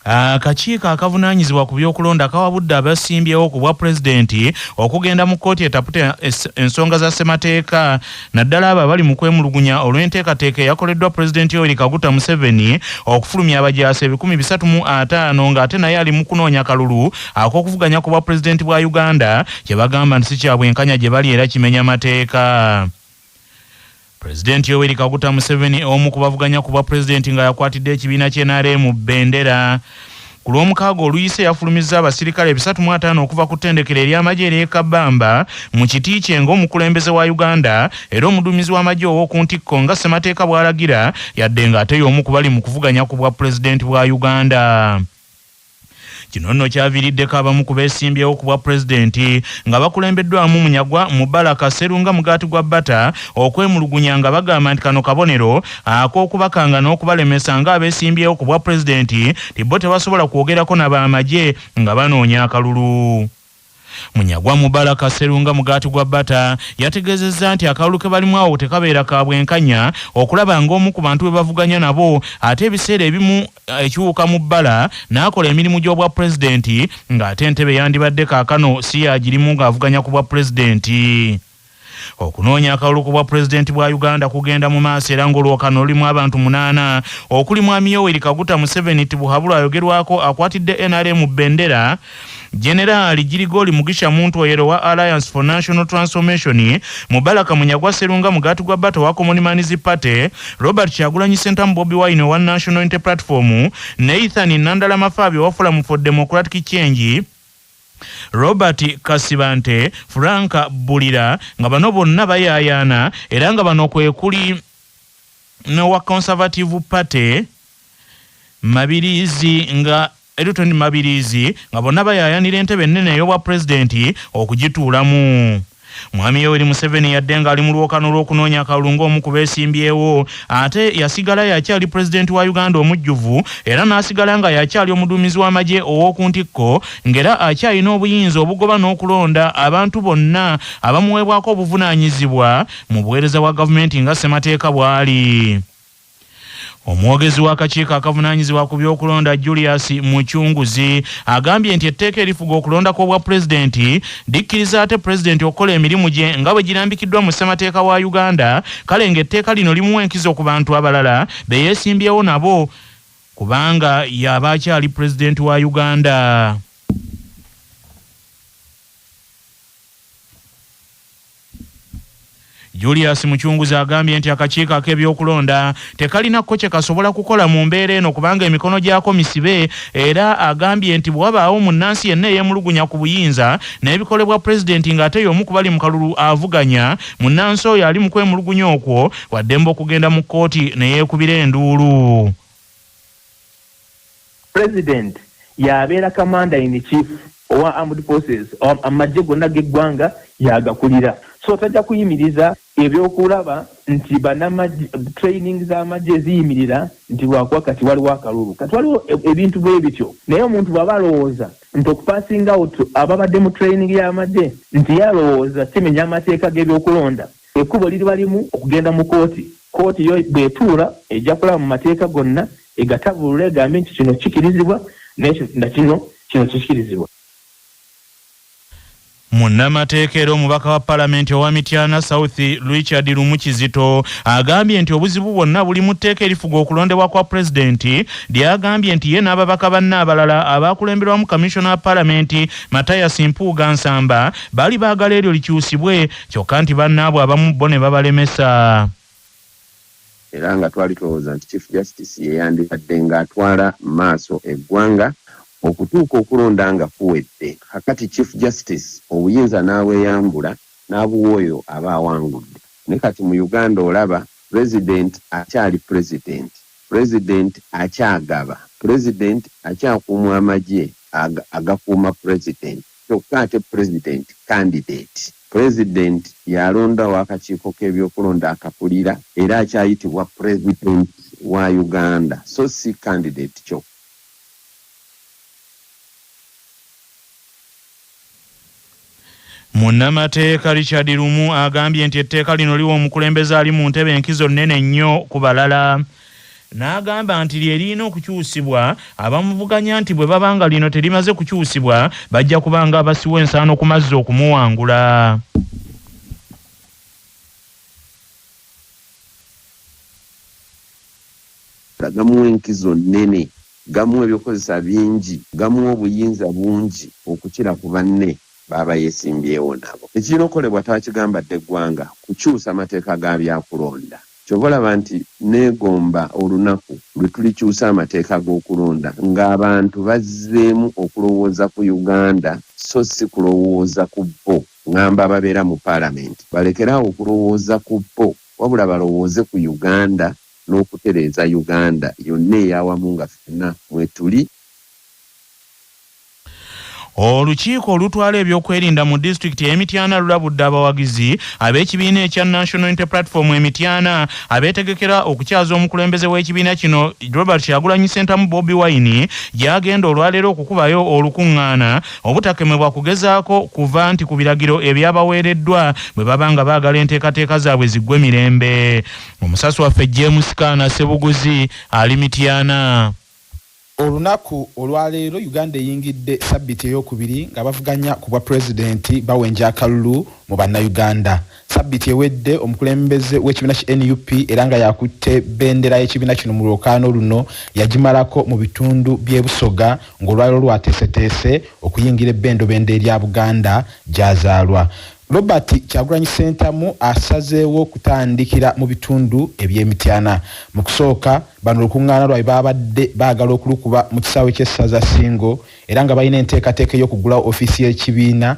Akakiiko akavunaanyizibwa ku by'okulonda kawabudde abasimbyewo ku bwa pulezidenti okugenda mu kkooti etaputa ensonga za ssemateeka naddala abo abali mu kwemulugunya olw'enteekateeka eyakoleddwa pulezidenti Yoweri Kaguta Museveni okufulumya abajaasi 350 ng'ate naye ali mu kunoonya kalulu ak'okuvuganya ku bwa pulezidenti bwa Uganda kye bagamba nti si kya bwenkanya gye bali era kimenya mateeka. President Yoweri Kaguta Museveni omu kubavuganya ku bwa president nga yakwatidde ekibiina ky'NRM Bendera ku lw'omukaaga oluyise yafulumizza abasirikale 350 okuva ku ttendekero ery'amagye ery'e Kabamba mu kiti kye ng'omukulembeze wa Uganda era omuduumizi w'amagye ow'oku ntikko nga ssemateeka bw'alagira yadde ng'ate y'omu ku bali mu kuvuganya ku bwa president bwa Uganda. Kino nno kyaviiriddeko abamu ku beesimbyewo ku bwa pulezidenti nga bakulembeddwamu Munyagwa Mubaraka Sserunga Mugaati gwa Bata okwemulugunya nga bagamba nti kano kabonero ak'okubakanga n'okubalemesa nga abeesimbyewo ku bwa pulezidenti tibbo tebasobola kwogerako na b'amagye nga banoonya akalulu. Munyagwa Mubaraka Sserunga Mugaati gwa Bata yategeezezza nti akalulu ke balimu awo tekabeera ka bwenkanya okulaba ng'omu ku bantu be bavuganya nabo ate ebiseera ebimu ekiwuka mu bbala n'akola emirimu gy'obwa pulezidenti ng'ate entebe yandibadde kaakano si yagirimu ng'avuganya ku bwa pulezidenti. Okunoonya akalulu ku bwa pulezidenti bwa Uganda kugenda mu maaso era ng'olwokano lulimu abantu 8 okuli Mwami Yoweri Kaguta Museveni Tibuhabula ayogerwako akwatidde NRM Bendera, General Girigoli Mugisha Muntu Oyero wa Alliance for National Transformation, Mubaraka Munyagwa Sserunga Mugaati gwa Bata wa Common Man's Party, Robert Kyagulanyi Ssentamu Bobi Wine wa National Unity Platform, Nathan Nandala Mafabi wa Forum for Democratic Change, Robert Kasibante, Franka Bulira nga bano bonna bayayaana era nga bano kwe kuli n'owa Conservative Party Mabirizi nga Eruton Mabirizi nga bonna bayayanira entebe ennene ey'obwa pulezidenti okugituulamu. Mwami Yoweri Museveni yadde nga ali mu lwokano lw'okunoonya akalulu ng'omu ku beesimbyewo ate yasigala yakyali pulezidenti wa Uganda omujjuvu era n'asigala nga yakyali omuduumizi w'amagye ow'oku ntikko ng'era akyalina obuyinza obugoba n'okulonda abantu bonna abamuweebwako obuvunaanyizibwa mu buweereza bwa gavumenti nga ssemateeka bw'ali. Omwogezi w'akakiiko akavunaanyizibwa ku by'okulonda Julius Muchunguzi agambye nti etteeka erifuga okulonda kw'obwa pulezidenti likkiriza ate pulezidenti okukola emirimu gye nga bwe girambikiddwa mu ssemateeka wa Uganda, kale ng'etteeka lino limuwa enkizo ku bantu abalala be yeesimbyewo nabo kubanga y'aba akyali pulezidenti wa Uganda. Julius Muchunguzi agambye nti akakiiko ak'ebyokulonda tekalinako kye kasobola kukola mu mbeera eno kubanga emikono gyako misibe era agambye nti bw'wabaawo munnansi yenna eyeemulugunya ku buyinza n'ebikolebwa pulezidenti ng'ate y'omu ku bali mu kalulu avuganya, munnansi oyo ali mu kwemulugunya okwo waddemba okugenda mu kkooti ne yeekubira enduulu. President yabeera commander in chief owa armed forces amagye gonna g'eggwanga yagakulira, so tajja kuyimiriza ebyokulaba nti banamagye training z'amagye ziyimirira nti lwakuba kati waliwo akalulu, kati waliwo ebintu bwe bityo. Naye omuntu bw'aba alowooza nti okupassing out ababadde mu training y'amagye nti yalowooza kimenya amateeka g'ebyokulonda, ekkubo liriba limu okugenda mu kooti yo bw'etuula ejja kulaba mu mateeka gonna egatabulula egambe nti kino kikirizibwa nakino kikirizibwa. Munnamateeka era omubaka wa Paalamenti owa Mityana South Richard Lumukizito agambye nti obuzibu bwonna buli mu tteeka erifuga okulondebwa kwa pulezidenti lyagambye nti ye n'ababaka banne abalala abaakulemberwamu Commissioner wa Paalamenti Mathias Mpuuga Nsamba baali baagala eryo likyusibwe kyokka nti bannaabwe abamu bo ne babalemesa. Era nga twali tulowooza nti Chief Justice yeyandibadde ng'atwala maaso eggwanga okutuuka okulonda nga kuwedde. Kakati Chief Justice obuyinza n'abweyambula n'abuwa oyo aba awangudde. Ne kati mu Uganda olaba President akyali President akyagaba, President akyakuuma amagye agakuuma President, kyokka ate President candidate. President yalondawo akakiiko k'ebyokulonda akakulira era akyayitibwa President wa Uganda, so si candidate kyokka. Munnamateeka Richard Lumu agambye nti etteeka lino liwa omukulembeze ali mu ntebe enkizo nnene nnyo ku balala. n'agamba nti lyerina okukyusibwa abamuvuganya nti bwe babanga lino terimaze kukyusibwa bajja kubanga abasiwa ensaano ku mazzi okumuwangula. Gamuwa enkizo nnene, gamuwa ebyokozesa bingi, gamuwa obuyinza bungi okukira ku banne baba yeesimbyewo nabo. Ekirina okukolebwa twakigambadde eggwanga kukyusa amateeka ga byakulonda. Kyova olaba nti neegomba olunaku lwe tulikyusa amateeka g'okulonda ng'abantu bazzeemu okulowooza ku Uganda so si kulowooza ku bo. Ngamba ababeera mu paalamenti balekerawo okulowooza ku bo wabula balowooze ku Uganda n'okutereeza Uganda yonna eyawamu nga ffenna mwe tuli. Olukiiko olutwala ebyokwerinda mu disitulikiti y'Emityana lulabudde abawagizi ab'ekibiina ekya National Unity Platform Emityana abeetegekera okukyaza omukulembeze w'ekibiina kino Robert Kyagulanyi Ssentamu Bobi Wine gy'agenda olwaleero okukubayo olukuŋŋaana obutakemebwa kugezaako kuva nti ku biragiro ebyabaweereddwa bwe baba nga baagala enteekateeka zaabwe ziggwe mirembe. Omusasi waffe James Kaana Ssebuguzi ali Mityana. Olunaku olwaleero Uganda eyingidde sabbiti ey'okubiri nga bavuganya ku bwa pulezidenti bawenja akalulu mu bannayuganda. Sabbiti ewedde omukulembeze w'ekibiina ki NUP era nga yakutte bendera y'ekibiina kino mu lwokaano luno yagimalako mu bitundu by'e Busoga ng'olwaleero lwateeseteese okuyingira ebbendobendo erya Buganda gy'azaalwa. Robert Kyagulanyi Ssentamu asazeewo kutandikira mu bitundu eby'Emityana. Mu kusooka bano olukuŋŋaana lwabwe babadde baagala okulukuba mu kisaawe ky'essaza Ssingo era nga balina enteekateeka y'okugulawo ofiisi y'ekibiina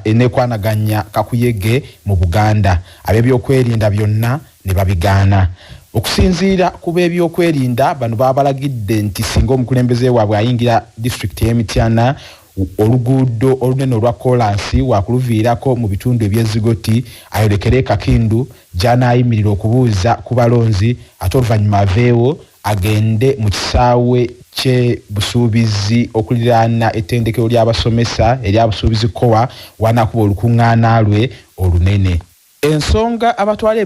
eneekwanaganya kakuyege mu Buganda. Ab'ebyokwerinda byonna ne babigaana. Okusinziira ku b'ebyokwerinda bano baabalagidde nti singa omukulembeze waabwe ayingira disitulikiti y'Emityana oluguudo olunene olwa kolansi wakuluviirako mu bitundu eby'Ezigoti ayolekere Kakindu gy'anaayimirira okubuuza ku balonzi ate oluvannyuma aveewo agende mu kisaawe ky'e Busuubizi okuliraana ettendekero ly'abasomesa erya Busuubizi kowa wanaakuba olukuŋŋaana lwe olunene. Ensonga abatwala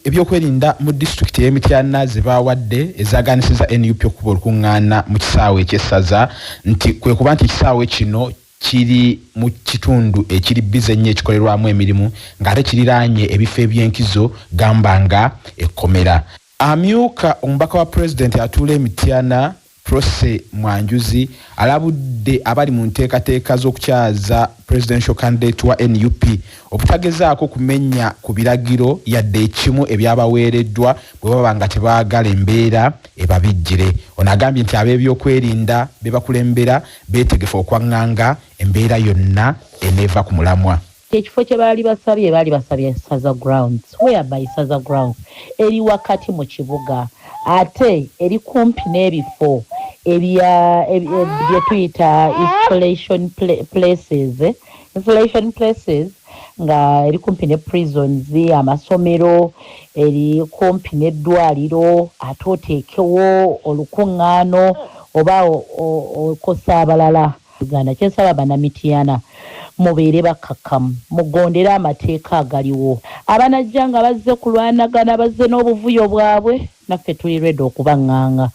ebyokwerinda mu disitulikiti y'Emityana ze baawadde ezaaganisiza NUP okuba olukuŋŋaana mu kisaawe eky'essaza nti kwe kuba nti ekisaawe kino kiri mu kitundu ekiri bize nnyo ekikolerwamu emirimu ng'ate kiriraanye ebifo eby'enkizo gamba nga ekkomera. Amyuka omubaka wa pulezidenti atuula Emityana Prose Mwanjuzi alabudde abali mu nteekateeka z'okukyaza presidential candidate wa NUP obutagezaako kumenya ku biragiro yadde ekimu ebyabaweereddwa bwe baba nga tebaagala embeera ebabijjire. Ono agambye nti ab'ebyokwerinda be bakulembera beetegefu okwaŋŋanga embeera yonna eneeva ku mulamwa. Ekifo kye baali basabye Saza Grounds whereby Saza Grounds eri wakati mu kibuga ate eri kumpi n'ebifo bye tuyita installation places nga eri kumpi ne prisons amasomero eri kumpi n'eddwaliro ate oteekewo olukuŋŋaano oba okosa abalala. Uganda kyensaba bannamityana mubeere bakkakkamu mugondere amateeka agaliwo. Abanajja nga bazze kulwanagana bazze n'obuvuyo bwabwe naffe tuli ready okubaŋŋanga.